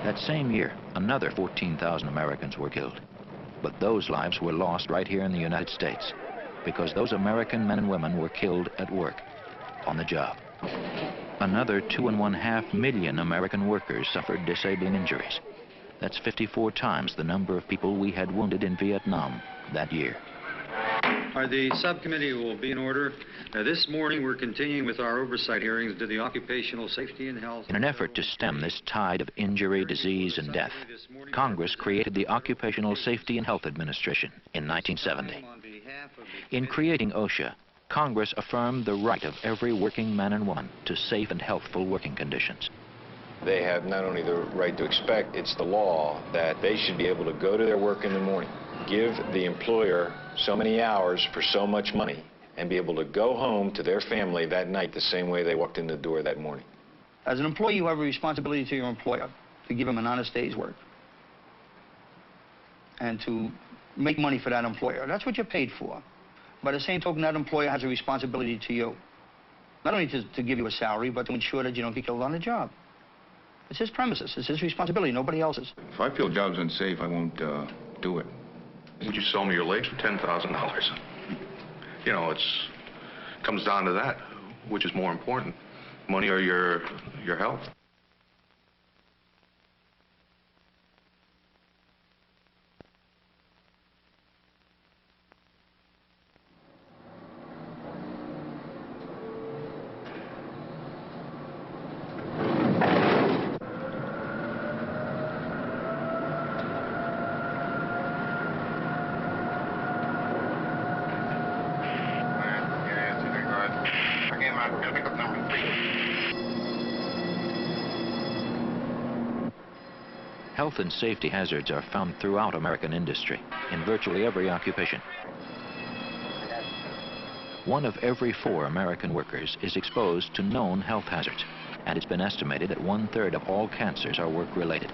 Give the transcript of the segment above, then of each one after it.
That same year, another 14,000 Americans were killed. But those lives were lost right here in the United States because those American men and women were killed at work, on the job. Another 2.5 million American workers suffered disabling injuries. That's 54 times the number of people we had wounded in Vietnam that year. The subcommittee will be in order. This morning we're continuing with our oversight hearings to the Occupational Safety and Health. In an effort to stem this tide of injury, disease, and death, Congress created the Occupational Safety and Health Administration in 1970. In creating OSHA, Congress affirmed the right of every working man and woman to safe and healthful working conditions. They have not only the right to expect, it's the law that they should be able to go to their work in the morning, give the employer so many hours for so much money, and be able to go home to their family that night the same way they walked in the door that morning. As an employee, you have a responsibility to your employer to give him an honest day's work and to make money for that employer. That's what you're paid for. By the same token, that employer has a responsibility to you, not only to give you a salary, but to ensure that you don't get killed on the job. It's his premises. It's his responsibility, nobody else's. If I feel job's unsafe, I won't do it. Would you sell me your legs for $10,000? You know, comes down to that. Which is more important, money or your health? Health and safety hazards are found throughout American industry, in virtually every occupation. 1 of every 4 American workers is exposed to known health hazards, and it's been estimated that 1/3 of all cancers are work-related.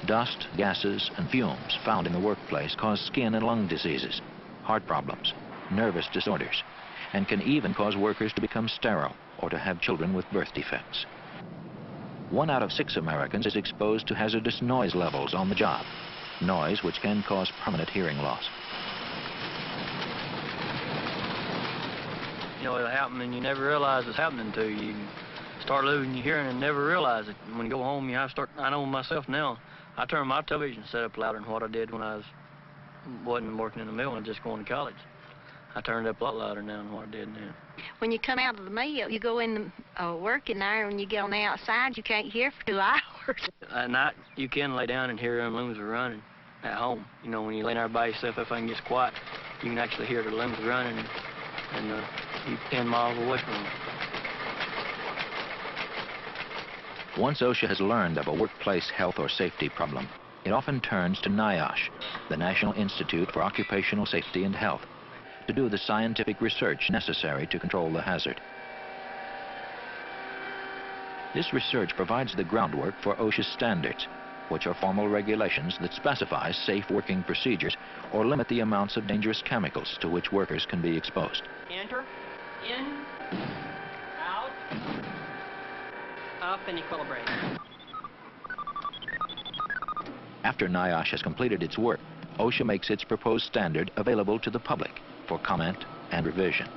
Dust, gases, and fumes found in the workplace cause skin and lung diseases, heart problems, nervous disorders, and can even cause workers to become sterile or to have children with birth defects. 1 out of 6 Americans is exposed to hazardous noise levels on the job, noise which can cause permanent hearing loss. You know, it'll happen and you never realize it's happening to you. You start losing your hearing and never realize it. When you go home, you have to start, I know myself now, I turn my television set up louder than what I did when I wasn't working in the mill and just going to college. I turned it up a lot louder now than what I did then. When you come out of the mill, you go in the work in there, and you get on the outside, you can't hear for 2 hours. At night, you can lay down and hear them looms are running at home. You know, when you lay there by yourself, if everything gets quiet, you can actually hear the looms running, and you're 10 miles away from them. Once OSHA has learned of a workplace health or safety problem, it often turns to NIOSH, the National Institute for Occupational Safety and Health, to do the scientific research necessary to control the hazard. This research provides the groundwork for OSHA standards, which are formal regulations that specify safe working procedures or limit the amounts of dangerous chemicals to which workers can be exposed. Enter, in, out, up, and equilibrate. After NIOSH has completed its work, OSHA makes its proposed standard available to the public for comment and revision.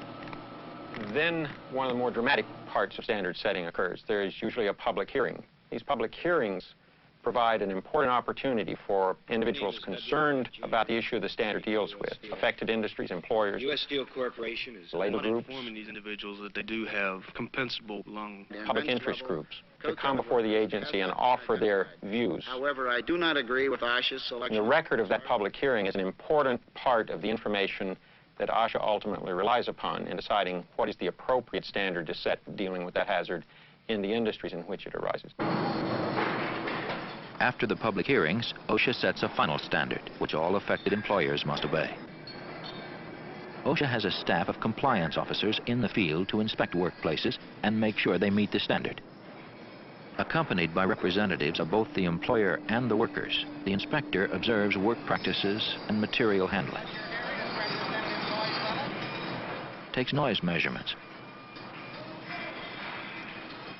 Then one of the more dramatic parts of standard setting occurs. There is usually a public hearing. These public hearings provide an important opportunity for individuals concerned about the issue the standard deals with, affected industries, employers, U.S. Steel Corporation is labor groups, informing these individuals that they do have compensable lung. public interest groups, to come before the agency and offer their views. However, I do not agree with OSHA's And selection. the record of that public hearing is an important part of the information that OSHA ultimately relies upon in deciding what is the appropriate standard to set dealing with that hazard in the industries in which it arises. After the public hearings, OSHA sets a final standard, which all affected employers must obey. OSHA has a staff of compliance officers in the field to inspect workplaces and make sure they meet the standard. Accompanied by representatives of both the employer and the workers, the inspector observes work practices and material handling, takes noise measurements,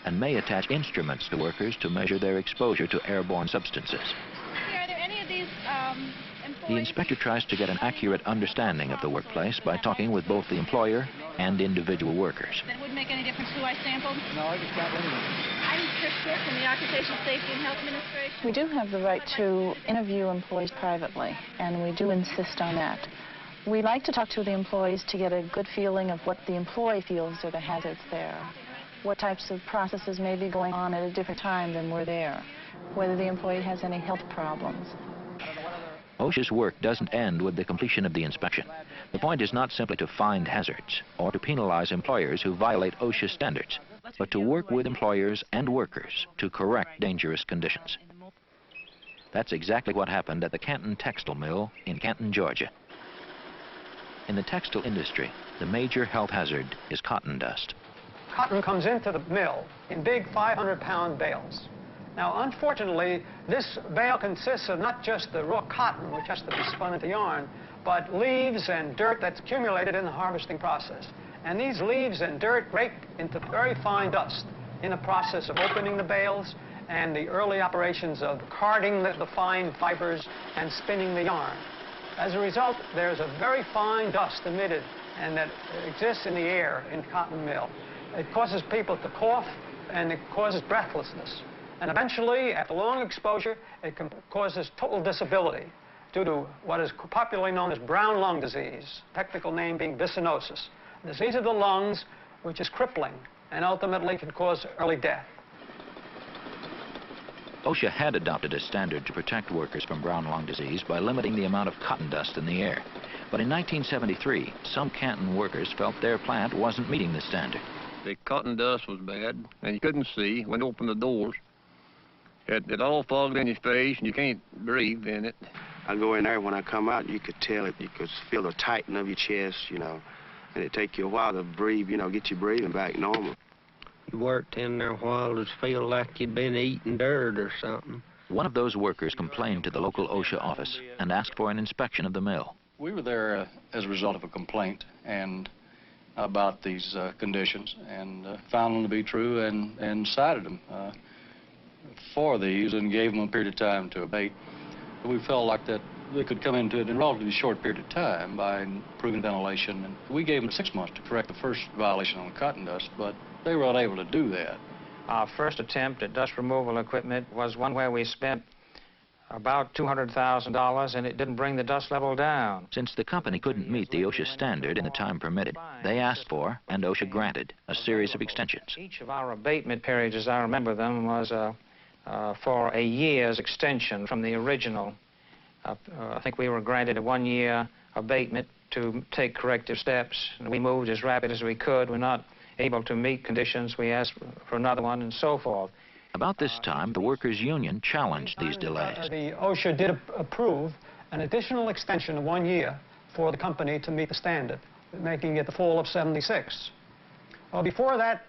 and may attach instruments to workers to measure their exposure to airborne substances. Are there any of these The inspector tries to get an accurate understanding of the workplace by talking with both the employer and individual workers. That wouldn't make any difference who I sampled? No, I just got anyone. I'm Chris Cook from the Occupational Safety and Health Administration. We do have the right to interview employees privately, and we do insist on that. We like to talk to the employees to get a good feeling of what the employee feels are the hazards there, what types of processes may be going on at a different time than we're there, whether the employee has any health problems. OSHA's work doesn't end with the completion of the inspection. The point is not simply to find hazards or to penalize employers who violate OSHA standards, but to work with employers and workers to correct dangerous conditions. That's exactly what happened at the Canton Textile Mill in Canton, Georgia. In the textile industry, the major health hazard is cotton dust. Cotton comes into the mill in big 500-pound bales. Now, unfortunately, this bale consists of not just the raw cotton, which has to be spun into yarn, but leaves and dirt that's accumulated in the harvesting process. And these leaves and dirt break into very fine dust in the process of opening the bales and the early operations of carding the fine fibers and spinning the yarn. As a result, there's a very fine dust emitted and that exists in the air in cotton mill. It causes people to cough and it causes breathlessness. And eventually, after long exposure, it causes total disability due to what is popularly known as brown lung disease, technical name being byssinosis. Disease of the lungs, which is crippling and ultimately can cause early death. OSHA had adopted a standard to protect workers from brown lung disease by limiting the amount of cotton dust in the air. But in 1973, some Canton workers felt their plant wasn't meeting the standard. The cotton dust was bad, and you couldn't see when you opened the doors. It all fogged in your face, and you can't breathe in it. I go in there, when I come out, you could tell it. You could feel the tightening of your chest, you know, and it take you a while to breathe, you know, get your breathing back normal. You worked in there a while, it feel like you'd been eating dirt or something. One of those workers complained to the local OSHA office and asked for an inspection of the mill. We were there as a result of a complaint and about these conditions, and found them to be true and cited them for these and gave them a period of time to abate. But we felt like that they could come into it in a relatively short period of time by improving ventilation. And we gave them 6 months to correct the first violation on the cotton dust, but they were unable to do that. Our first attempt at dust removal equipment was one where we spent about $200,000, and it didn't bring the dust level down. Since the company couldn't meet the OSHA standard in the time permitted, they asked for, and OSHA granted, a series of extensions. Each of our abatement periods, as I remember them, was for a year's extension from the original. I think we were granted a 1-year abatement to take corrective steps, and we moved as rapid as we could. We're not able to meet conditions. We asked for another one, and so forth. About this time, the workers' union challenged these delays. The OSHA did approve an additional extension of 1 year for the company to meet the standard, making it the fall of '76. Well, before that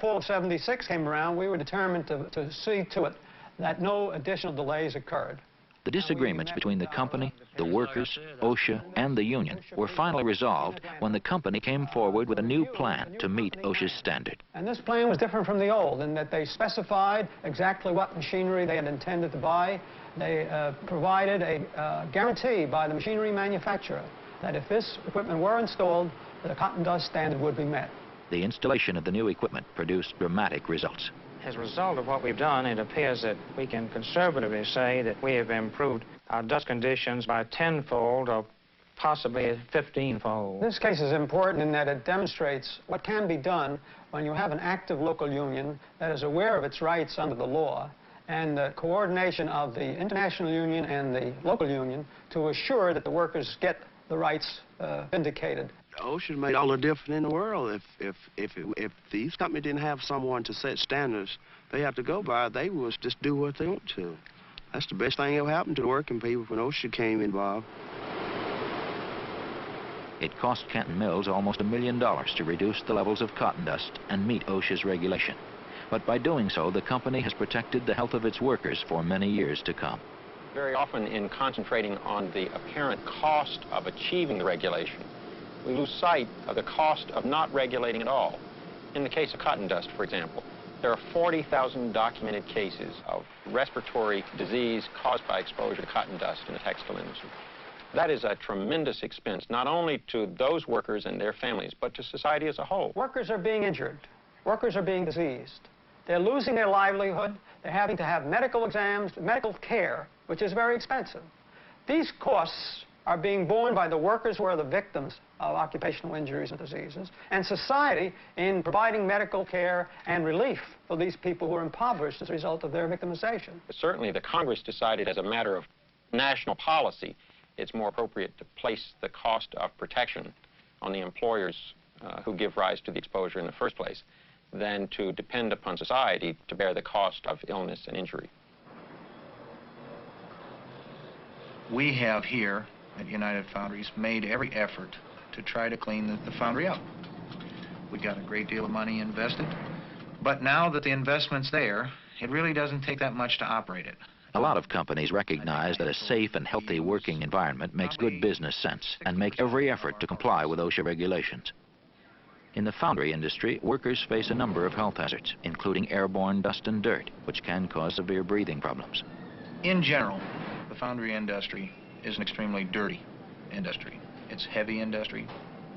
fall of '76 came around, we were determined to see to it that no additional delays occurred. The disagreements between the company, the workers, OSHA, and the union were finally resolved when the company came forward with a new plan to meet OSHA's standard. And this plan was different from the old in that they specified exactly what machinery they had intended to buy. They provided a guarantee by the machinery manufacturer that if this equipment were installed, the cotton dust standard would be met. The installation of the new equipment produced dramatic results. As a result of what we've done, it appears that we can conservatively say that we have improved our dust conditions by 10-fold or possibly 15-fold. This case is important in that it demonstrates what can be done when you have an active local union that is aware of its rights under the law, and the coordination of the international union and the local union to assure that the workers get the rights vindicated. OSHA made all the difference in the world. If these companies didn't have someone to set standards they have to go by, they would just do what they want to. That's the best thing ever happened to the working people when OSHA came involved. It cost Canton Mills almost $1 million to reduce the levels of cotton dust and meet OSHA's regulation. But by doing so, the company has protected the health of its workers for many years to come. Very often, in concentrating on the apparent cost of achieving the regulation, we lose sight of the cost of not regulating at all. In the case of cotton dust, for example, There are 40,000 documented cases of respiratory disease caused by exposure to cotton dust in the textile industry. That is a tremendous expense, not only to those workers and their families, but to society as a whole. Workers are being injured. Workers are being diseased. They're losing their livelihood. They're having to have medical exams, medical care, which is very expensive. These costs are being borne by the workers who are the victims of occupational injuries and diseases, and society in providing medical care and relief for these people who are impoverished as a result of their victimization. Certainly, the Congress decided as a matter of national policy, it's more appropriate to place the cost of protection on the employers who give rise to the exposure in the first place than to depend upon society to bear the cost of illness and injury. We have here at United Foundries made every effort to try to clean the foundry up. We got a great deal of money invested, but now that the investment's there, it really doesn't take that much to operate it. A lot of companies recognize that a safe and healthy working environment makes good business sense and make every effort to comply with OSHA regulations. In the foundry industry, workers face a number of health hazards, including airborne dust and dirt, which can cause severe breathing problems. In general, the foundry industry is an extremely dirty industry. It's heavy industry.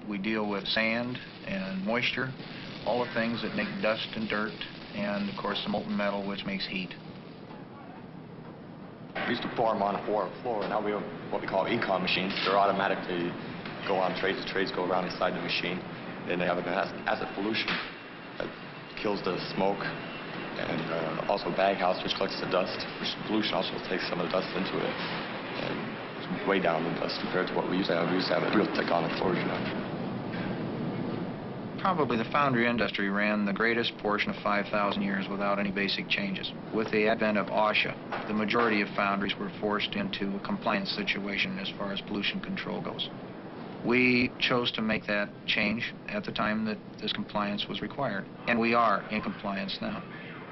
We deal with sand and moisture, all the things that make dust and dirt, and of course the molten metal, which makes heat. We used to form on a floor. Now we have what we call econ machines. They're automatic. They go on trays. The trays go around inside the machine. And they have an acid pollution that kills the smoke. And also baghouse, which collects the dust, which pollution also takes some of the dust into it. And it's way down in dust compared to what we used to have. We used to have a real tectonic floors, you know. Probably the foundry industry ran the greatest portion of 5,000 years without any basic changes. With the advent of OSHA, the majority of foundries were forced into a compliance situation as far as pollution control goes. We chose to make that change at the time that this compliance was required, and we are in compliance now.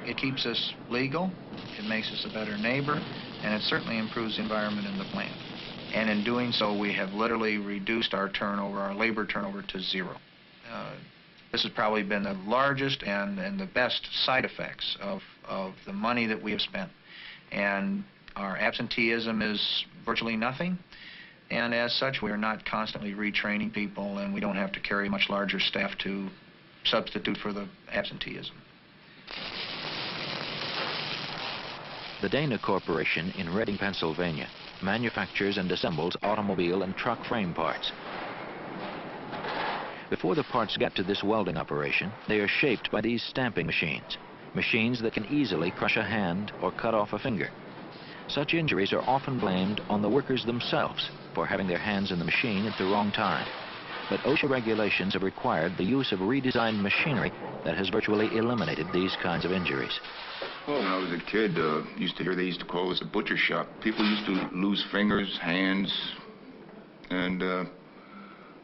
It keeps us legal, it makes us a better neighbor, and it certainly improves the environment in the plant. And in doing so, we have literally reduced our turnover, our labor turnover, to zero. This has probably been the largest and the best side effects of the money that we have spent. And our absenteeism is virtually nothing. And as such, we are not constantly retraining people, and we don't have to carry much larger staff to substitute for the absenteeism. The Dana Corporation in Reading, Pennsylvania, manufactures and assembles automobile and truck frame parts. Before the parts get to this welding operation, they are shaped by these stamping machines, machines that can easily crush a hand or cut off a finger. Such injuries are often blamed on the workers themselves for having their hands in the machine at the wrong time. But OSHA regulations have required the use of redesigned machinery that has virtually eliminated these kinds of injuries. Well, when I was a kid, used to hear they used to call this a butcher shop. People used to lose fingers, hands, and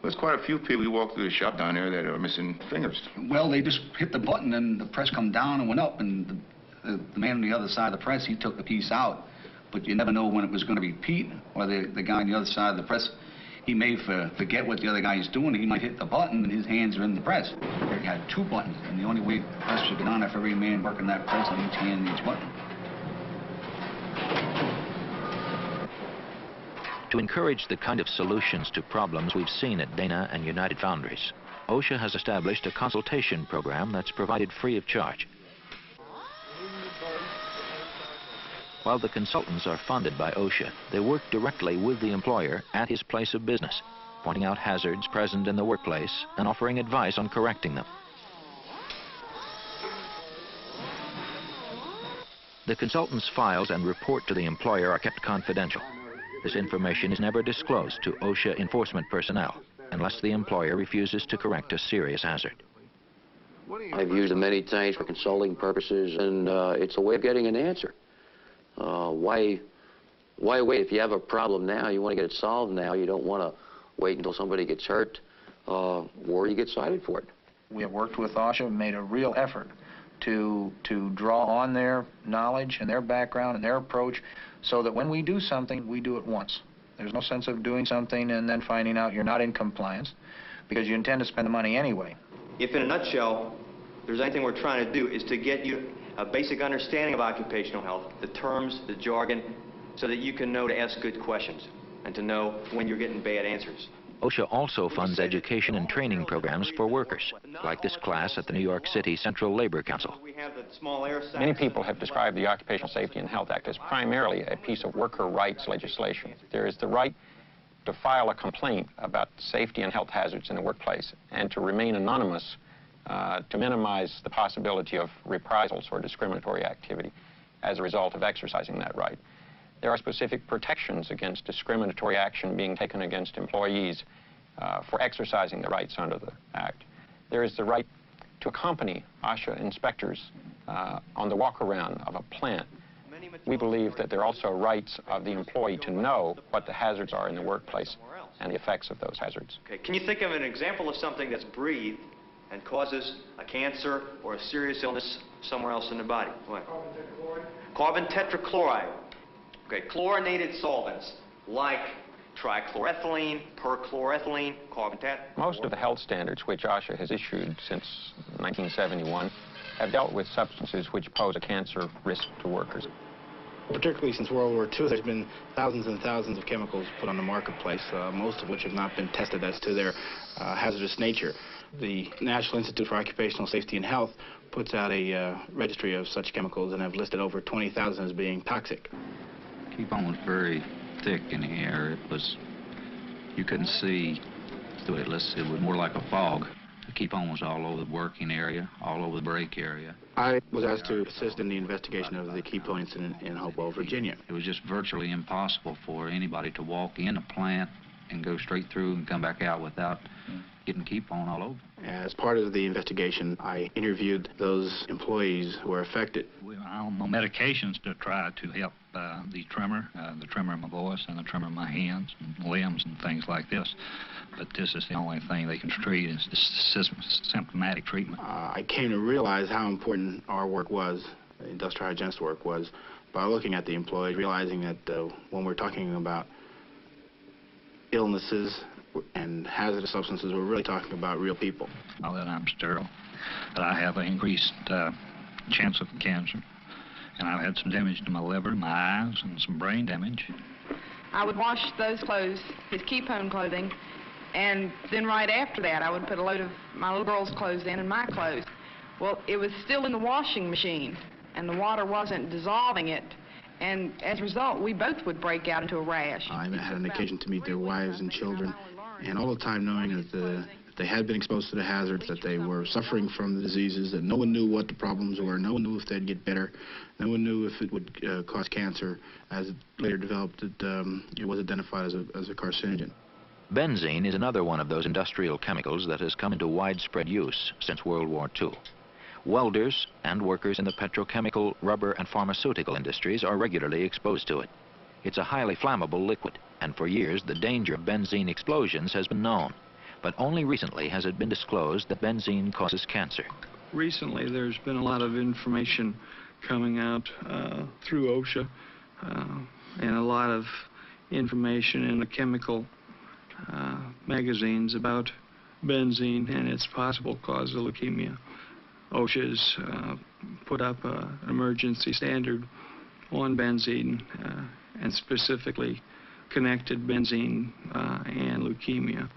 there's quite a few people who walk through the shop down there that are missing fingers. Well, they just hit the button and the press come down and went up, and the man on the other side of the press, he took the piece out. But you never know when it was going to repeat, or the guy on the other side of the press, he may forget what the other guy is doing. He might hit the button and his hands are in the press. He had two buttons, and the only way the press should get on if every man working that press on each hand and each button. To encourage the kind of solutions to problems we've seen at Dana and United Foundries, OSHA has established a consultation program that's provided free of charge. While the consultants are funded by OSHA, they work directly with the employer at his place of business, pointing out hazards present in the workplace and offering advice on correcting them. The consultant's files and report to the employer are kept confidential. This information is never disclosed to OSHA enforcement personnel unless the employer refuses to correct a serious hazard. I've used them many times for consulting purposes, and it's a way of getting an answer. Why wait? If you have a problem now, you want to get it solved now. You don't want to wait until somebody gets hurt or you get cited for it. We have worked with OSHA and made a real effort to draw on their knowledge and their background and their approach so that when we do something, we do it once. There's no sense of doing something and then finding out you're not in compliance because you intend to spend the money anyway. If, in a nutshell, there's anything we're trying to do, is to get you a basic understanding of occupational health, the terms, the jargon, so that you can know to ask good questions and to know when you're getting bad answers. OSHA also funds education and training programs for workers, like this class at the New York City Central Labor Council. Many people have described the Occupational Safety and Health Act as primarily a piece of worker rights legislation. There is the right to file a complaint about safety and health hazards in the workplace and to remain anonymous to minimize the possibility of reprisals or discriminatory activity as a result of exercising that right. There are specific protections against discriminatory action being taken against employees for exercising the rights under the Act. There is the right to accompany OSHA inspectors on the walk-around of a plant. We believe that there are also rights of the employee to know what the hazards are in the workplace and the effects of those hazards. Okay. Can you think of an example of something that's breathed and causes a cancer or a serious illness somewhere else in the body? What? Carbon tetrachloride. Okay, chlorinated solvents like trichloroethylene, perchloroethylene, carbon tet. Most of the health standards which OSHA has issued since 1971 have dealt with substances which pose a cancer risk to workers. Particularly since World War II, there's been thousands and thousands of chemicals put on the marketplace, most of which have not been tested as to their hazardous nature. The National Institute for Occupational Safety and Health puts out a registry of such chemicals and have listed over 20,000 as being toxic. Keep-on was very thick in the air. It was, you couldn't see through it. It was more like a fog. The keep-on was all over the working area, all over the break area. I was asked to assist in the investigation of the keep-on incident in Hopewell, Virginia. It was just virtually impossible for anybody to walk in a plant and go straight through and come back out without getting keep-on all over. As part of the investigation, I interviewed those employees who were affected. We're on medications to try to help the tremor of my voice and the tremor of my hands and limbs and things like this. But this is the only thing they can treat, is this symptomatic treatment. I came to realize how important our work was, the industrial hygienist work was, by looking at the employees, realizing that when we're talking about illnesses and hazardous substances, we're really talking about real people. Now that I'm sterile, that I have an increased chance of cancer, and I've had some damage to my liver, my eyes, and some brain damage. I would wash those clothes, his keep-on clothing, and then right after that I would put a load of my little girl's clothes in and my clothes. Well, it was still in the washing machine, and the water wasn't dissolving it. And as a result, we both would break out into a rash. I had an occasion to meet their wives and children, and all the time knowing that they had been exposed to the hazards, that they were suffering from the diseases, that no one knew what the problems were, no one knew if they'd get better, no one knew if it would cause cancer. As it later developed, it was identified as a carcinogen. Benzene is another one of those industrial chemicals that has come into widespread use since World War II. Welders and workers in the petrochemical, rubber, and pharmaceutical industries are regularly exposed to it. It's a highly flammable liquid, and for years the danger of benzene explosions has been known. But only recently has it been disclosed that benzene causes cancer. Recently there's been a lot of information coming out through OSHA and a lot of information in the chemical magazines about benzene and its possible cause of leukemia. OSHA's put up an emergency standard on benzene and specifically connected benzene and leukemia.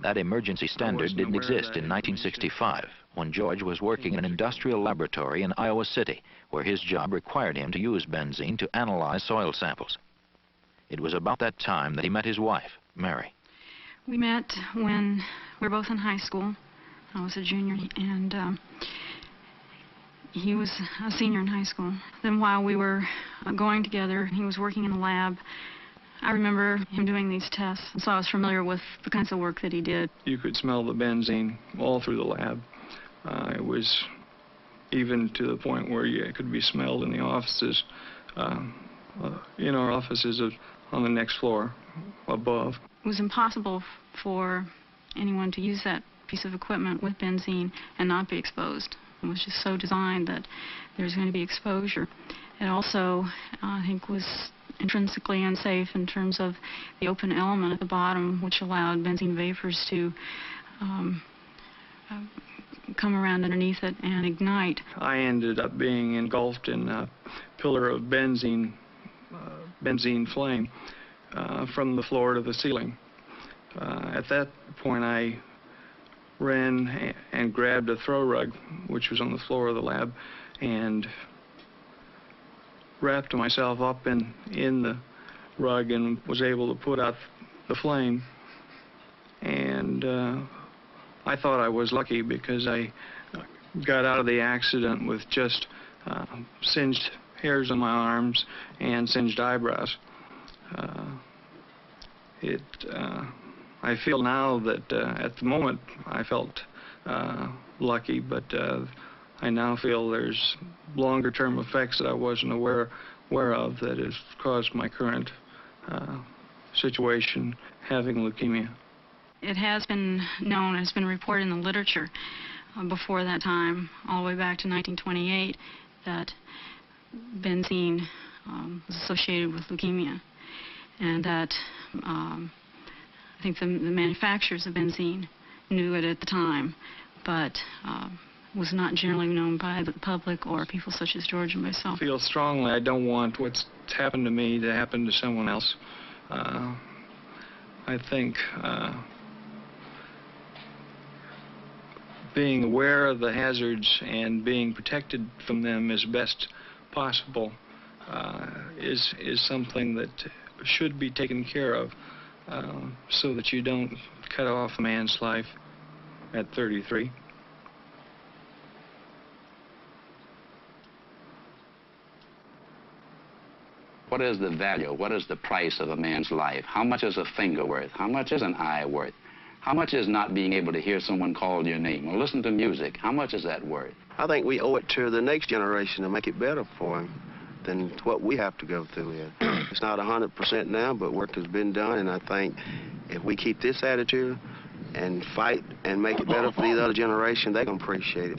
That emergency standard didn't exist in 1965 when George was working in an industrial laboratory in Iowa City, where his job required him to use benzene to analyze soil samples. It was about that time that he met his wife, Mary. We met when we were both in high school. I was a junior and he was a senior in high school. Then while we were going together, he was working in the lab. I remember him doing these tests, so I was familiar with the kinds of work that he did. You could smell the benzene all through the lab. It was even to the point where it could be smelled in the offices, in our offices on the next floor above. It was impossible for anyone to use that piece of equipment with benzene and not be exposed. It was just so designed that there's going to be exposure. It also, I think, was intrinsically unsafe in terms of the open element at the bottom, which allowed benzene vapors to come around underneath it and ignite. I ended up being engulfed in a pillar of benzene flame from the floor to the ceiling. At that point, I ran and grabbed a throw rug, which was on the floor of the lab, and wrapped myself up in the rug and was able to put out the flame. And I thought I was lucky because I got out of the accident with just singed hairs on my arms and singed eyebrows. I feel now that at the moment I felt lucky, but I now feel there's longer-term effects that I wasn't aware of that has caused my current situation, having leukemia. It has been known, it's been reported in the literature before that time, all the way back to 1928, that benzene was associated with leukemia, and that I think the manufacturers of benzene knew it at the time, but was not generally known by the public or people such as George and myself. I feel strongly I don't want what's happened to me to happen to someone else. I think being aware of the hazards and being protected from them as best possible is something that should be taken care of so that you don't cut off a man's life at 33. What is the value? What is the price of a man's life? How much is a finger worth? How much is an eye worth? How much is not being able to hear someone call your name or listen to music? How much is that worth? I think we owe it to the next generation to make it better for them than what we have to go through here. It's not 100% now, but work has been done, and I think if we keep this attitude and fight and make it better for the other generation, they're going to appreciate it.